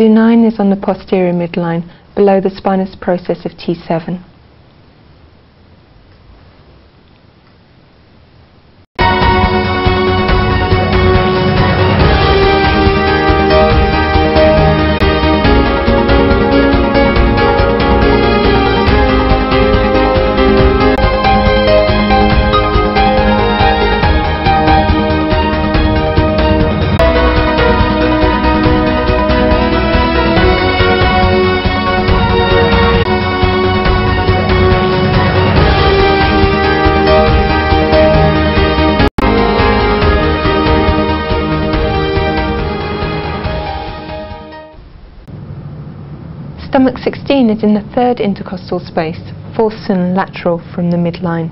Do 9 is on the posterior midline, below the spinous process of T7. Stomach 16 is in the third intercostal space, 4th cun lateral from the midline.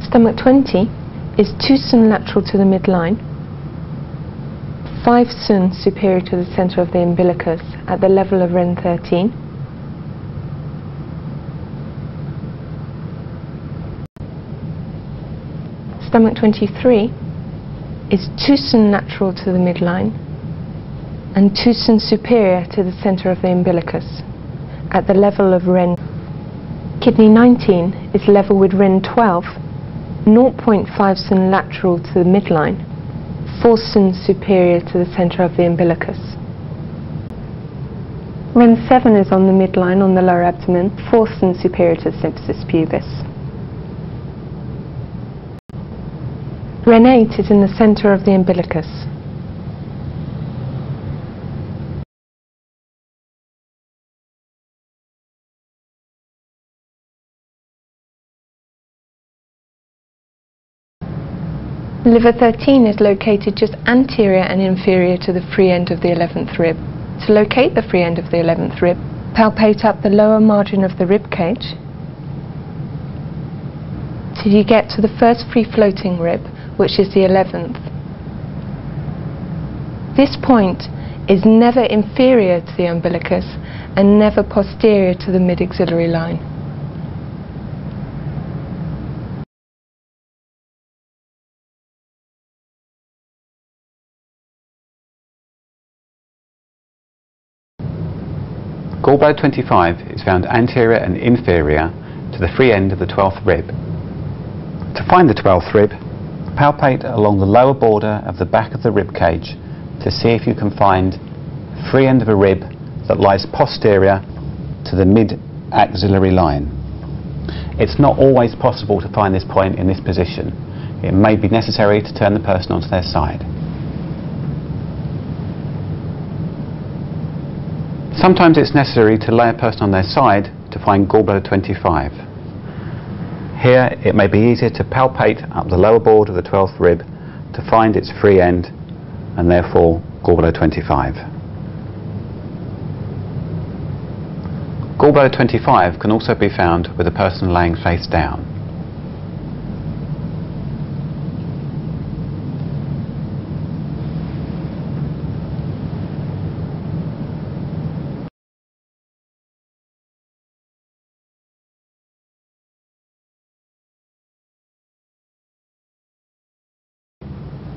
Stomach 20 is 2 cun lateral to the midline, 5 cun superior to the centre of the umbilicus at the level of Ren 13. Stomach 23 is 2 cun lateral to the midline and 2 cun superior to the centre of the umbilicus at the level of Ren. Kidney 19 is level with Ren 12, 0.5 cun lateral to the midline, 4 cun superior to the centre of the umbilicus. Ren 7 is on the midline on the lower abdomen, 4 cun superior to the symphysis pubis. Ren 8 is in the centre of the umbilicus. Liver 13 is located just anterior and inferior to the free end of the 11th rib. To locate the free end of the 11th rib, palpate up the lower margin of the rib cage till you get to the first free-floating rib, which is the 11th. This point is never inferior to the umbilicus and never posterior to the mid-axillary line. Gallbladder 25 is found anterior and inferior to the free end of the 12th rib. To find the 12th rib, palpate along the lower border of the back of the rib cage to see if you can find the free end of a rib that lies posterior to the mid-axillary line. It's not always possible to find this point in this position. It may be necessary to turn the person onto their side. Sometimes it's necessary to lay a person on their side to find gallbladder 25. Here it may be easier to palpate up the lower border of the 12th rib to find its free end and therefore gallbladder 25. Gallbladder 25 can also be found with a person laying face down.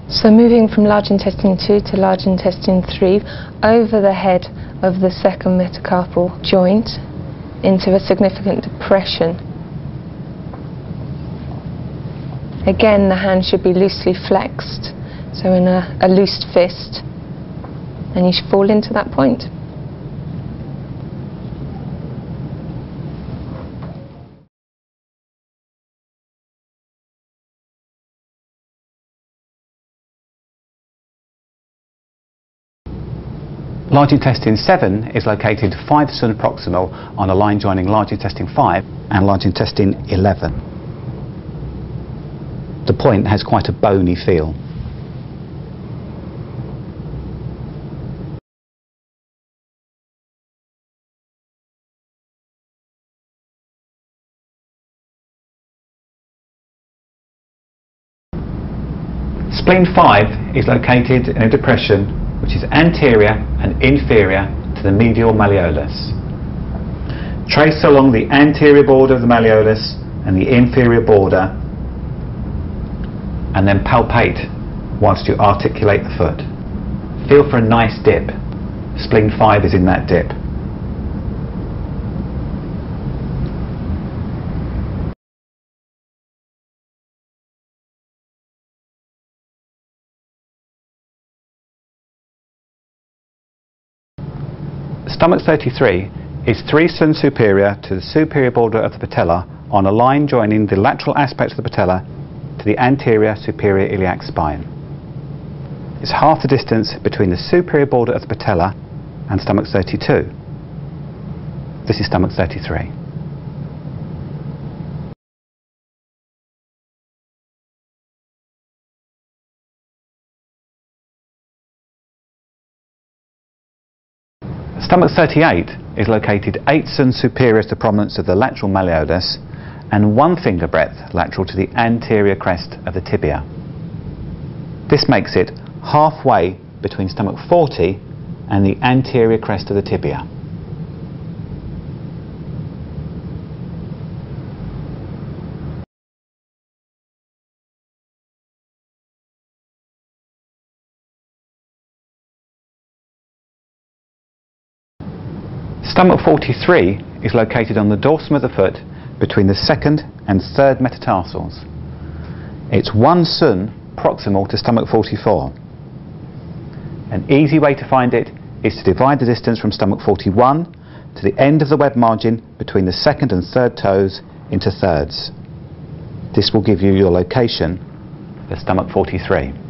So moving from large intestine 2 to large intestine 3 over the head of the second metacarpal joint into a significant depression. Again, the hand should be loosely flexed, so in a loose fist, and you should fall into that point. Large intestine 7 is located 5 cun proximal on a line joining large intestine 5 and large intestine 11. The point has quite a bony feel. Spleen 5 is located in a depression which is anterior and inferior to the medial malleolus. Trace along the anterior border of the malleolus and the inferior border, and then palpate whilst you articulate the foot. Feel for a nice dip. Spleen 5 is in that dip. Stomach 33 is 3 suns superior to the superior border of the patella on a line joining the lateral aspect of the patella to the anterior superior iliac spine. It's half the distance between the superior border of the patella and stomach 32. This is stomach 33. Stomach 38 is located 8 suns superior to the prominence of the lateral malleolus and 1 finger breadth lateral to the anterior crest of the tibia. This makes it halfway between stomach 40 and the anterior crest of the tibia. Stomach 43 is located on the dorsum of the foot between the 2nd and 3rd metatarsals. It's 1 sun proximal to stomach 44. An easy way to find it is to divide the distance from stomach 41 to the end of the web margin between the 2nd and 3rd toes into thirds. This will give you your location for stomach 43.